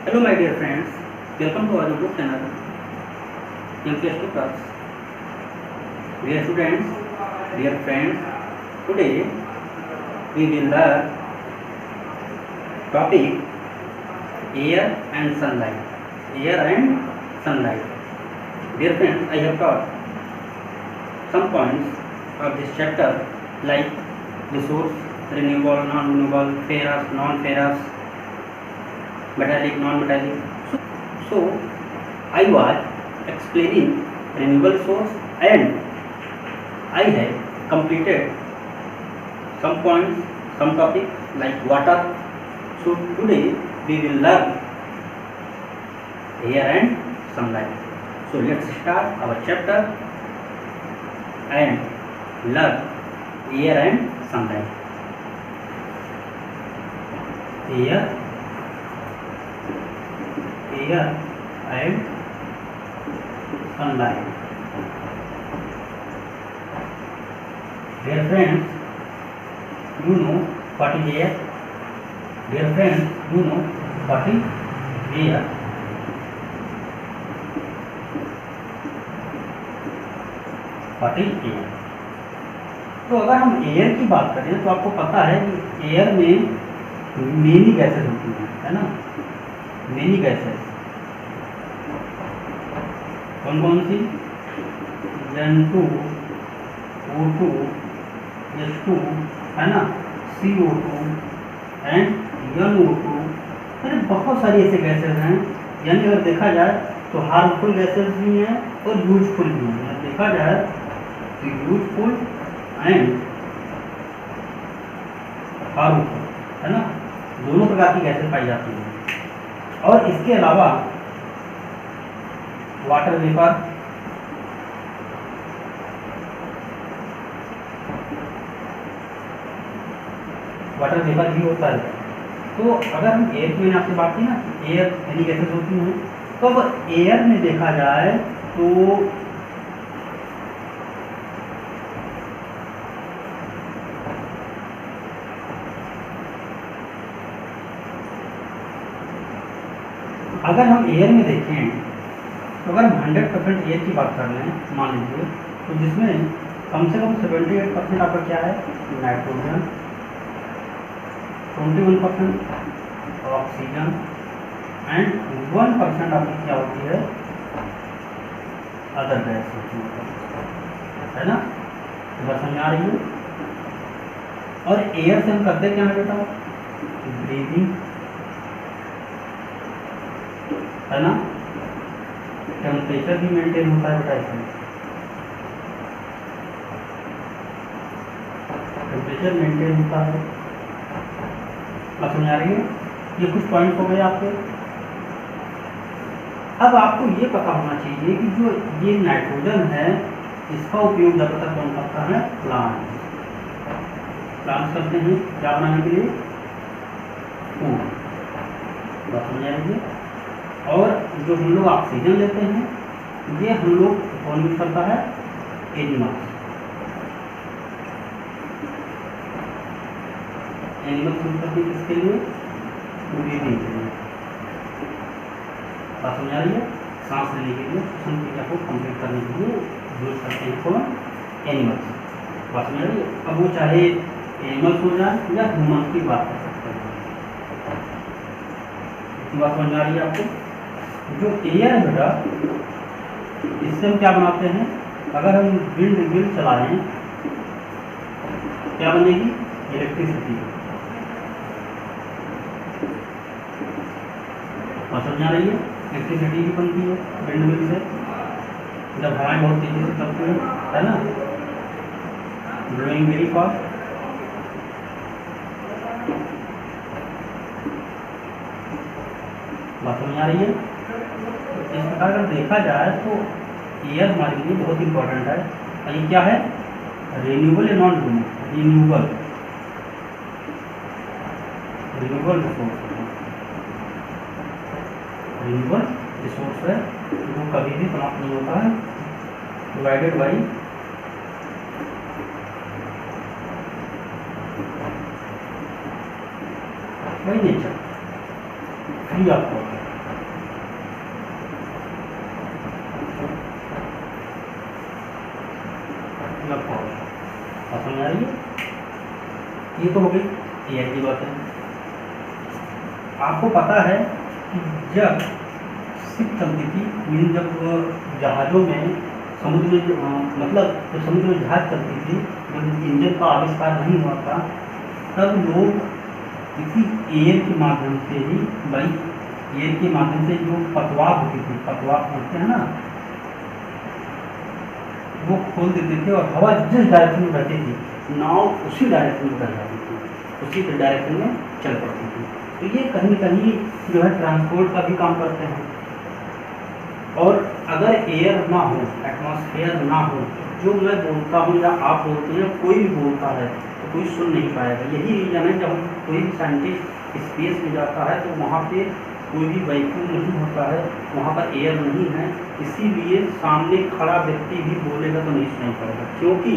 Hello my dear friends, welcome to our YouTube channel MPS to Plus. Dear students, dear friends, today we will learn topic air and sunlight. Air and sunlight. Dear friends, I have taught some points of this chapter like resource, renewable, non-renewable, ferrous, non-ferrous, metallic, non-metallic. So I was explaining renewable source and I have completed some points, some topics like water. So today we will learn air and sunlight. So let's start our chapter and learn air and sunlight. Air and sunlight. Dear friends, you know what is air? Dear friends, you know what is air? What is air? तो अगर हम air की बात करें तो आपको पता है कि एयर में मेनी गैसेस होती हैं, है ना? मेनी गैसेस कौन कौन सी? N2, O2, H2, है ना, CO2 एंड NO2। अरे बहुत सारी ऐसे गैसेस हैं, यानी अगर देखा जाए तो हार्मफुल गैसेस भी हैं और यूजफुल भी हैं। देखा जाए तो यूजफुल एंड हार्मफुल, है ना, दोनों प्रकार की गैसेस पाई जाती हैं। और इसके अलावा वाटर वेपर, भी होता है। तो अगर हम एयर की, मैंने आपसे बात की ना, एयर यानी गैसेस होती हैं, तो अब एयर में देखा जाए तो अगर हम एयर में देखें तो अगर हम 100% एयर की बात कर लें, मान लीजिए, तो जिसमें कम से कम 78% आपका क्या है? नाइट्रोजन, 21% ऑक्सीजन एंड 1% आपकी क्या होती है? अदर गैस होती है ना? बात समझ आ रही है? और एयर से हम करते क्या है बेटा? ब्रीदिंग, है ना? टेम्परेचर भी मेंटेन होता है बेटा इसमें। टेम्परेचर मेंटेन होता है। बात समझ आ रही है? ये कुछ पॉइंट हो गए आपके। अब आपको ये पता होना चाहिए कि जो ये नाइट्रोजन है, इसका उपयोग ज़्यादातर कौन करता है? प्लांट्स करते हैं क्या बनाने के लिए? फूड। बात समझ आ रही है? और जो हम लोग ऑक्सीजन लेते हैं, ये हम लोग कौन यूज करता है? एनिमल्स। एनिमल्स यूज करते हैं किसके लिए? ब्रीदिंग के लिए। बात समझ आ रही है? सांस लेने के लिए, श्वसन क्रिया को कंप्लीट करने के लिए यूज करते हैं कौन? एनिमल्स। बात समझ आ रही है? अब वो चाहे एनिमल्स हो जाए या ह्यूमन की बात कर सकते हैं। बात समझ आ रही है आपको? जो एयर है बेटा, इससे हम क्या बनाते हैं? अगर हम विंड व्हील चलाएं, क्या बनेगी? इलेक्ट्रिसिटी। समझ आ रही है? इलेक्ट्रिसिटी भी बनती है विंड व्हील से, जब हवाएं बहुत तेजी से चलती है ना, ब्लोइंग वेरी फास्ट। बात समझ आ रही है? इस प्रकार अगर देखा जाए तो एयर हमारे लिए बहुत इंपॉर्टेंट है। और ये क्या है? रिन्यूएबल या नॉन रिन्यूएबल? रिन्यूएबल रिसोर्स है। रिन्यूएबल रिसोर्स है, वो कभी भी समाप्त नहीं होता है, divided by nature, free of cost. रही है। ये तो हो गई एयर की बात है। आपको पता है कि जब शिप चलती थी, मीन जब जहाज़ों में समुद्र में मतलब जब समुद्र में जहाज चलती थी, जब इंजन का आविष्कार नहीं हुआ था, तब लोग इसी एयर के माध्यम से ही एयर के माध्यम से जो पतवार होती थी, पतवार बोलते हैं ना, वो खोल देते थे और हवा जिस डायरेक्शन में बहती थी नाव उसी डायरेक्शन में बह जाती थी, उसी डायरेक्शन में चल पड़ती थी। तो ये कहीं कहीं जो है ट्रांसपोर्ट का भी काम करते हैं। और अगर एयर ना हो, एटमॉस्फेयर ना हो, जो मैं बोलता हूँ या आप बोलते हैं, कोई भी बोलता है तो कोई सुन नहीं पाएगा। यही रीज़न है जब कोई भी साइंटिस्ट स्पेस में जाता है तो वहाँ पे कोई भी वैक्यूम नहीं होता है, वहाँ पर एयर नहीं है, इसीलिए सामने खड़ा व्यक्ति भी बोलेगा तो नहीं सुनाई पड़ेगा, क्योंकि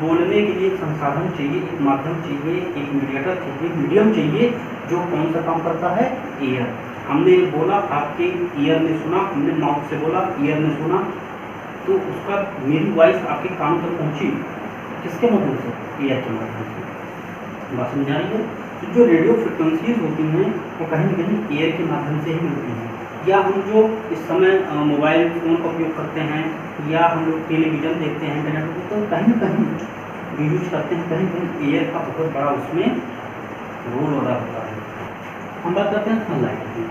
बोलने के लिए एक संसाधन चाहिए, एक माध्यम चाहिए, एक मीडिएटर चाहिए, मीडियम चाहिए, जो कौन सा काम करता है, एयर। हमने बोला, आपके ईयर ने सुना, हमने माउथ से बोला, ईयर ने सुना, तो उसका मेरी वॉइस आपके कान तक पहुँची किसके माध्यम से, एयर के माध्यम से। बात समझ आ रही है? तो जो रेडियो फ्रिक्वेंसीज होती हैं वो कहीं न कहीं एयर के माध्यम से ही मिलती हैं। या हम जो इस समय मोबाइल फ़ोन का उपयोग करते हैं, या हम लोग टेलीविज़न देखते हैं, इंटरनेट पर, तो कहीं न कहीं यूज करते हैं, कहीं कहीं एयर का बहुत बड़ा उसमें रोल अदा होता है। हम बात करते हैं सनलाइट की।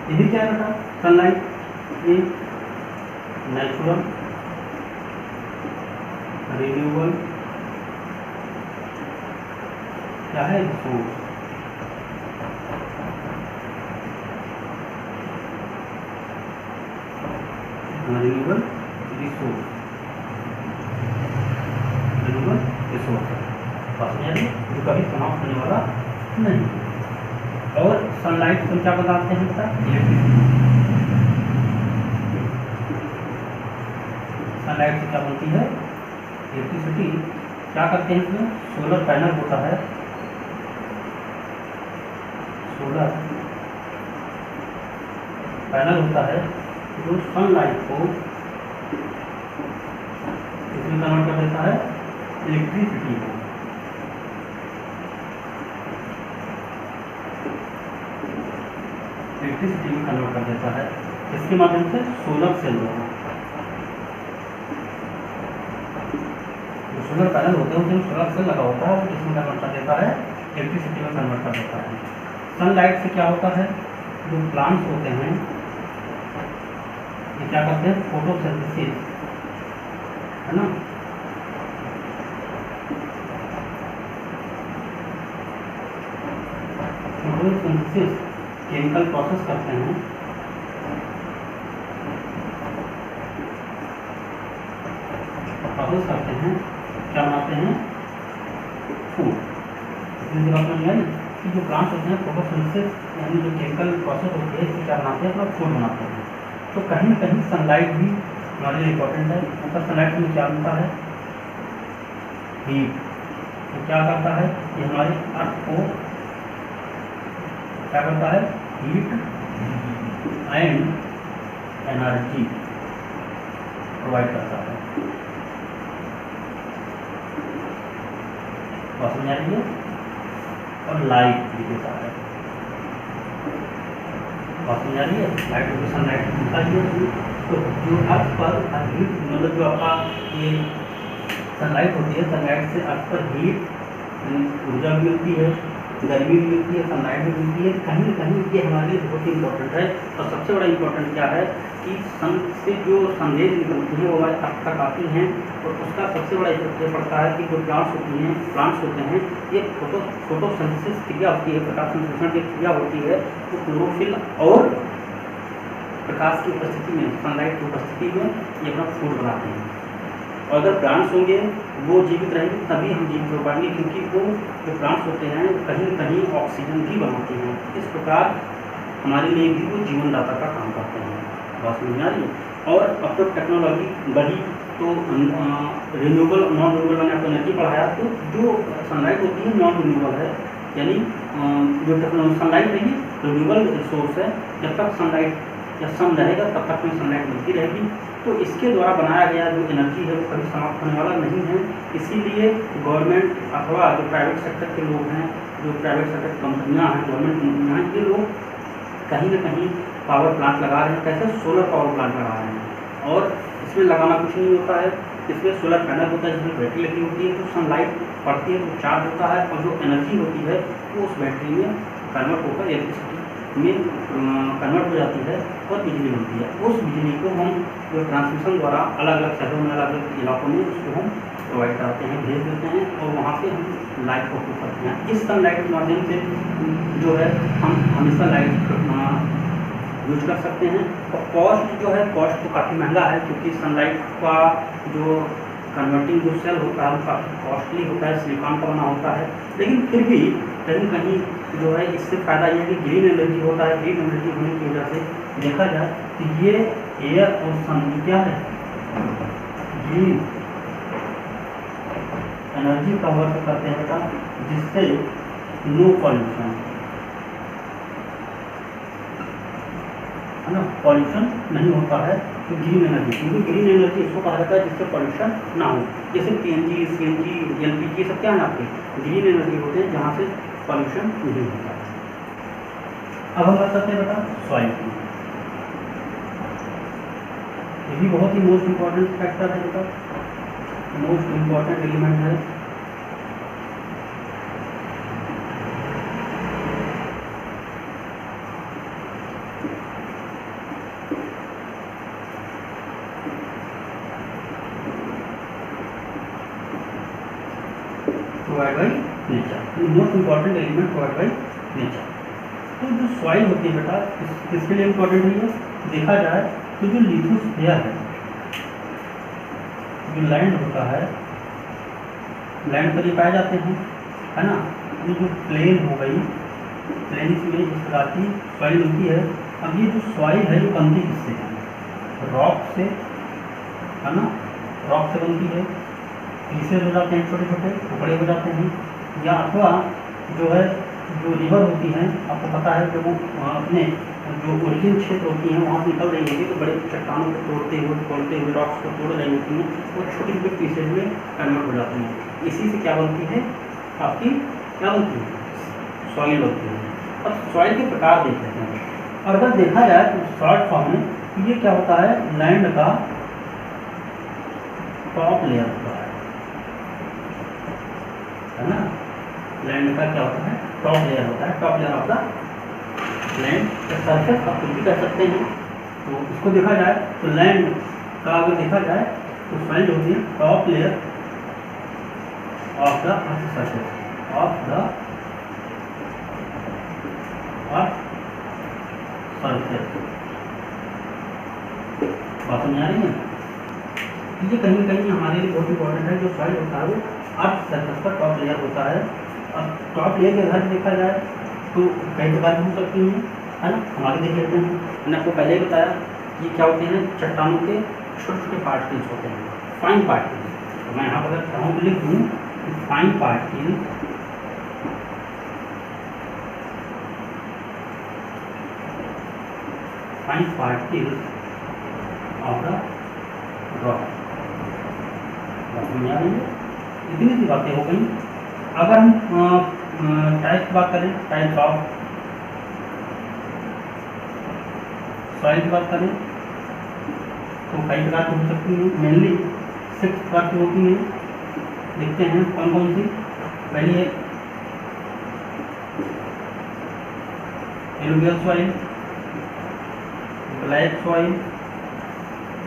ये भी क्या था, सनलाइट एक नेचुरल रिन्यूएबल क्या है, resource. Renewable resource, renewable resource है, जो कभी समाप्त होने वाला नहीं। और सनलाइट को क्या बताते हैं, सनलाइट से क्या बनती है, इलेक्ट्रिसिटी। क्या करते हैं इसमें, सोलर पैनल होता है, सोलर पैनल होता है जो सनलाइट को इसमें कन्वर्ट कर देता है इलेक्ट्रिसिटी को। इलेक्ट्रिसिटी में कन्वर्ट कर देता है, इसके माध्यम से सोलर सेल द्वारा। सोलर पैनल होते हैं उसमें सोलर सेल लगा होता है, जिसमें कन्वर्ट कर देता है इलेक्ट्रिसिटी में कन्वर्ट कर देता है। सनलाइट से क्या होता है, जो प्लांट्स होते हैं ये क्या करते हैं, फोटोसिंथेसिस, है ना। फोटोसिंथेसिस केमिकल प्रोसेस करते हैं, क्या बनाते हैं, फूड। इसलिए बात समझ आई कि जो प्लांट्स होते हैं फोटोसिंथेसिस यानी जो केमिकल प्रोसेस होती है, इससे क्या बनाते हैं, अपना फूड बनाते हैं। तो कहीं न कहीं सनलाइट भी हमारे लिए इम्पोर्टेंट है। मतलब सनलाइट में क्या बनता है, हीट। तो क्या करता है, ये हमारे अर्थ को क्या करता है, हीट एंड एनर्जी प्रोवाइड करता है। बात समझ आ रही है? और लाइट भी देता है। बात समझ आ रही है? लाइट को सनलाइट मिलता ही है। तो जो अर्थ पर हीट, मतलब जो आपका ये सनलाइट होती है, सनलाइट से अर्थ पर हीट ऊर्जा भी मिलती है, गर्मी भी मिलती है, सनलाइट भी मिलती है। कहीं न कहीं ये हमारे लिए बहुत ही इंपॉर्टेंट है। और सबसे बड़ा इंपॉर्टेंट क्या है कि सन से जो संदेश निकलती हैं वो हमारे अर्थ तक आती हैं, और उसका सबसे बड़ा इफेक्ट ये पड़ता है कि जो प्लांट्स होते हैं, ये फोटोसिंथेसिस क्रिया होती है, प्रकाश संश्लेषण की क्रिया होती है, तो क्लोरोफिल और प्रकाश की उपस्थिति में, सनलाइट की उपस्थिति में ये अपना फूड बनाते हैं। और अगर प्लांट्स होंगे वो जीवित रहेंगे तभी हम जीवित हो पाएंगे, क्योंकि वो जो प्लांट्स होते हैं कहीं न कहीं ऑक्सीजन भी बनाते हैं। इस प्रकार हमारे लिए भी वो जीवनदाता का काम करते हैं। बात समझ आ रही है? और अब तो टेक्नोलॉजी बढ़ी, तो रिन्यूएबल नॉन रिन्यूएबल मैंने आपको एनर्जी पढ़ाया, तो जो सनलाइट होती है नॉन रिन्यूएबल है, यानी जो सनलाइट है ये रिन्यूएबल रिसोर्स है। जब तक सनलाइट या सन रहेगा तब तक में सनलाइट मिलती रहेगी। तो इसके द्वारा बनाया गया जो एनर्जी है वो कभी समाप्त होने वाला नहीं है। इसीलिए गवर्नमेंट अथवा जो प्राइवेट सेक्टर के लोग हैं, जो प्राइवेट सेक्टर कंपनियाँ हैं, गवर्नमेंट कंपनियाँ हैं, ये लोग कहीं ना कहीं पावर प्लांट लगा रहे हैं। कैसे? सोलर पावर प्लांट लगा रहे हैं। और इसमें लगाना कुछ नहीं होता है, इसमें सोलर पैनल होता है जिसमें बैटरी लगी होती है, तो सनलाइट पड़ती है तो चार्ज होता है और जो एनर्जी होती है वो उस बैटरी में कन्वर्ट होकर इलेक्ट्रिसिटी में कन्वर्ट हो जाती है और बिजली मिलती है। उस बिजली को हम जो ट्रांसमिशन द्वारा अलग अलग शहरों में, अलग अलग इलाकों में उसको हम प्रोवाइड कराते हैं, भेज देते हैं और वहाँ पे हम लाइट को उपयोग करते हैं। इस सनलाइट के माध्यम से जो है हम हमेशा लाइट यूज कर सकते हैं। और कॉस्ट जो है, कॉस्ट तो काफ़ी महंगा है क्योंकि सनलाइट का जो कन्वर्टिंग जो सेल होता है वो काफ़ी कॉस्टली होता है, सिलिकॉन का बना होता है। लेकिन फिर भी कहीं कहीं जो है इससे फ़ायदा ये है कि ग्रीन एनर्जी होता है। ग्रीन एनर्जी होने की वजह से देखा जाए तो ये एयर और सन क्या है, ग्रीन एनर्जी का वर्क करते हैं बेटा, जिससे नो पॉल्यूशन है ना, पॉल्यूशन नहीं होता है। तो ग्रीन एनर्जी, क्योंकि ग्रीन एनर्जी इसको कहा जाता है जिससे पॉल्यूशन ना हो। जैसे PNG, CNG, LPG, ये सब क्या है आपके ग्रीन एनर्जी होते हैं जहाँ से पॉल्यूशन नहीं होता है। अब हम बात करते हैं बेटा सॉइल की। ये भी बहुत ही मोस्ट इम्पॉर्टेंट फैक्टर है बेटा, मोस्ट इम्पॉर्टेंट एलिमेंट है। Provide by nature, most important element provide by nature. तो जो सॉइल होती है बेटा किसके लिए इम्पोर्टेंट है? ये देखा जाए तो जो लिथोस्फीयर है, जो लैंड होता है, लैंड पर ये पाए जाते हैं है ना। ये जो प्लेन हो गई, प्लेन में इस प्रकार की सॉइल होती है। अब ये जो सॉइल है ये बनती किससे है? रॉक से है ना, रॉक से बनती है। पीसेज हो जाते हैं, छोटे छोटे टुकड़े हो जाते हैं, या अथवा जो है जो रिवर होती हैं, आपको पता है कि वो अपने जो ओरिजिन क्षेत्र होती हैं वहाँ से निकल रही होती है, तो बड़े चट्टानों को तोड़ते हुए रॉक्स को तोड़ रही होती हैं, वो छोटे छोटे पीसेज में कन्वर्ट हो जाती हैं। इसी से क्या बनती है आपकी, क्या बनती है? सॉइल बनती है। अब सॉइल के प्रकार देख लेते हैं। और अगर देखा जाए तो शॉर्ट फॉर्म में तो ये क्या होता है, लैंड का टॉप लेयर होता है ना। लैंड का क्या होता है? टॉप लेयर होता है, top layer of the land का सरफेस आप कुछ भी कह सकते हैं। तो इसको देखा जाए तो लैंड का अगर देखा जाए तो सॉइल होती है top layer of the surface of the surface. बात समझ आ रही है? ये कहीं ना कहीं हमारे लिए बहुत इंपॉर्टेंट है। जो सॉइल होता है वो अर्थ सरफेस पर टॉप लेयर होता है। अब टॉप लेयर के आधार पर देखा जाए तो कई प्रकार की हो सकती हैं है ना। हम आगे देख लेते हैं। मैंने आपको पहले ही बताया कि क्या होते हैं, चट्टानों के छोटे छोटे पार्टिकल्स होते हैं, फाइन पार्टिकल्स। तो मैं यहाँ पर अगर चाहूँ तो लिख दूँ fine particle, fine particle of the rock. इतनी सी बातें हो गई। अगर हम टाइप की बात करें, टाइप ऑफ सॉइल की बात करें तो कई प्रकार की हो सकती हैं। मेनली 6 प्रकार की होती हैं। देखते हैं कौन कौन सी। पहली है एलुवियल सॉइल, ब्लैक सॉइल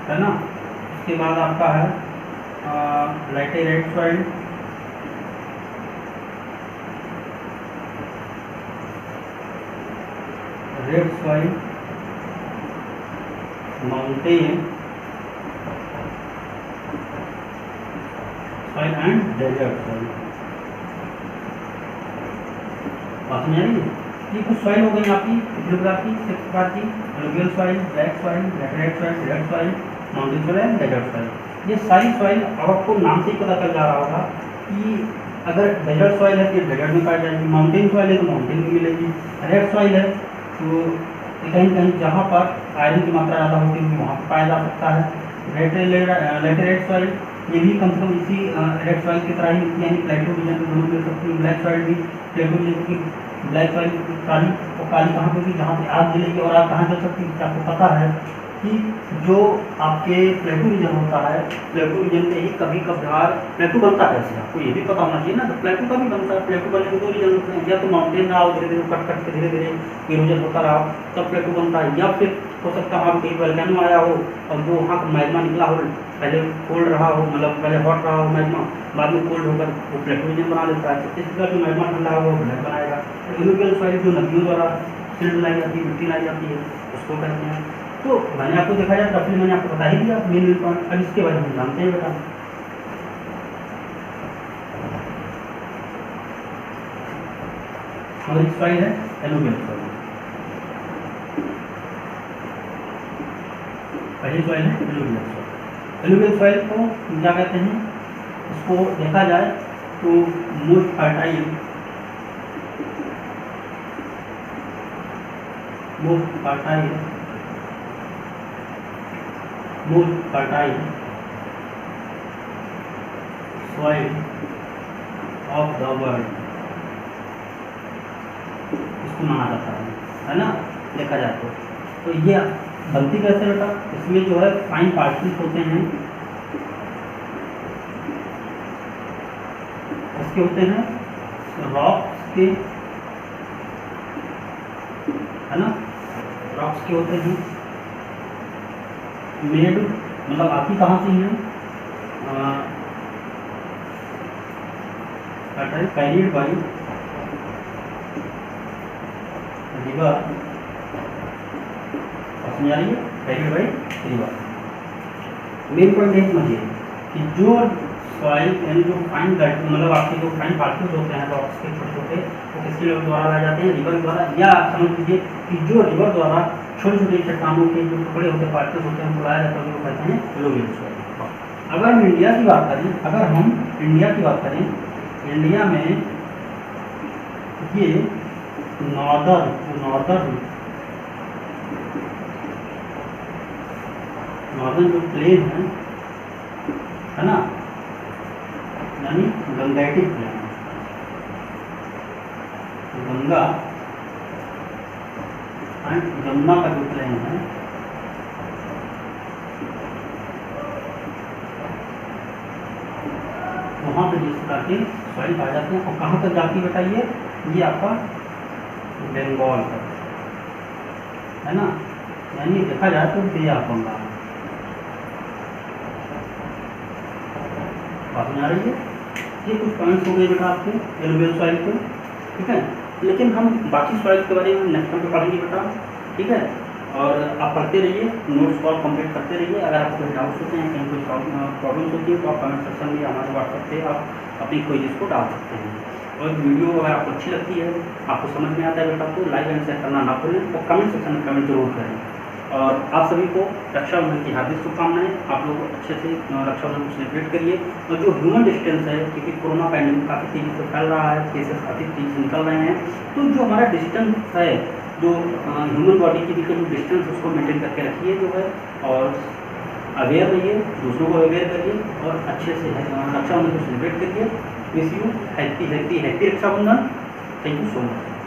है ना। उसके बाद आपका है laterite soil, red soil, mountain soil and desert soil. बात समझ आ रही है? ये कुछ सॉइल हो गई आपकी कितने प्रकार की, 6 प्रकार की। Alluvial soil, black soil, laterite soil, red soil, mountain soil and desert soil. ये सारी सॉइल अब आपको नाम से ही पता चल जा रहा होगा कि अगर डेजर्ट सॉइल है तो डेजर्ट में पाई जाएगी, माउंटेन सॉइल है तो माउंटेन में मिलेगी, रेड सॉइल है तो कहीं कहीं जहाँ पर आयरन की मात्रा ज़्यादा होती है वहाँ पर पाया जा सकता है। लेटेराइट सॉइल ये भी कम से कम इसी रेड सॉइल की तरह ही मिलती है, यानी प्लेटो रीजन में दोनों मिल सकती है। ब्लैक सॉइल भी प्लेटो रीजन की, ब्लैक सॉइल काली, और काली कहाँ पे होगी, जहाँ पे आग जलेगी और आग कहाँ जल सकती है, आपको पता है कि जो आपके प्लेटो रीजन होता है, प्लेटो रीजन में ही कभी कभार प्लेटो बनता है। ऐसे आपको ये भी पता होना चाहिए ना, तो प्लेटो का भी बनता है। प्लेटो बनने के दो रीजन होते हैं, या तो माउंटेन रहा हो, धीरे धीरे कट कट के धीरे धीरे इरोजन होता रहा तब प्लेटो बनता है, या फिर हो सकता है वहाँ कहीं वोल्केनो आया हो और जो वहाँ का मैग्मा निकला हो, पहले कोल्ड रहा हो, मतलब पहले हॉट रहा हो मैग्मा, बाद में कोल्ड होकर वो प्लेटो रीजन बना लेता है। तो इस प्रकार जो मैग्मा ठंडा होगा वो ब्लैक बनाएगा। एलुवियल सॉइल जो नदियों द्वारा सिल्ट लाई जाती है, मिट्टी लाई जाती है, उसको कहते हैं। तो मैंने आपको देखा जाए रफली मैंने आपको बता ही दिया मेन पॉइंट। अब इसके बारे में जानते हैं बेटा। हमारी सॉइल है एलुवियल सॉइल, पहली सॉइल है एलुवियल सॉइल। एलुवियल सॉइल को क्या कहते हैं, इसको देखा जाए तो most fertile, most fertile soil of the world इसको माना जाता है ना, देखा जाए तो ये बनती कैसे बेटा, इसमें जो है फाइन पार्टिकल्स होते हैं, इसके होते हैं रॉक्स के, है ना, रॉक्स के होते हैं मेड, मतलब आती कहाँ से है, कैरिड बाई रिवर, समझ आ रही है, carried by river. Main point है समझिए कि जो सॉइल यानी जो फाइन मतलब आपके जो फाइन पार्टिकल्स होते हैं रॉक्स के छोटे छोटे, वो किसके द्वारा लाए जाते हैं, रिवर द्वारा, या समझ लीजिए कि जो रिवर द्वारा छोटे छोटे चट्टानों के जो टुकड़े होते हैं पार्टिकल्स होते हैं उनको लाया जाता है, वो कहते हैं एलुवियल सॉइल। अगर हम इंडिया की बात करें, अगर हम इंडिया की बात करें, इंडिया में ये नॉर्दर्न जो प्लेन है ना, यानी Gangetic plain, Ganga and Yamuna का जो प्लेन है, वहाँ पे जिस प्रकार के सॉइल पाए जाते हैं, और कहाँ तक जाती बताइए, ये आपका बंगाल तक, है ना, यानी देखा जाए तो बे ऑफ बंगाल। बात में आ रही है, ये कुछ पॉइंट्स हो गए बेटा आपके एलुवियल सॉइल के, ठीक है। लेकिन हम बाकी सॉइल के बारे में नेक्स्ट टाइम पे पढ़ेंगे बेटा, ठीक है। और आप पढ़ते रहिए, नोट्स को कंप्लीट करते रहिए। अगर आपको कोई डाउट्स होते हैं, कहीं कोई प्रॉब्लम्स होती है, तो आप कमेंट सेक्शन में हमारे व्हाट्सएप पे आप अपनी क्वेरीज को डाल सकते हैं। और वीडियो अगर आपको अच्छी लगती है, आपको समझ में आता है बेटा, तो लाइक एंड शेयर करना ना भूलें, और कमेंट सेक्शन में कमेंट जरूर करें। और आप सभी को रक्षाबंधन की हार्दिक शुभकामनाएं। आप लोग अच्छे से रक्षाबंधन को सेलिब्रेट करिए। और जो ह्यूमन डिस्टेंस है, क्योंकि कोरोना पैंडेमिक काफ़ी तेज़ी से फैल रहा है, केसेस काफ़ी तेज़ी से निकल रहे हैं, तो जो हमारा डिस्टेंस है, जो ह्यूमन बॉडी के बीच का जो डिस्टेंस, उसको मेंटेन करके रखिए जो है, और अवेयर रहिए, दूसरों को अवेयर करिए, और अच्छे से रक्षाबंधन को सेलिब्रेट करिए। Wish you happy Raksha Bandhan. Thank you so much.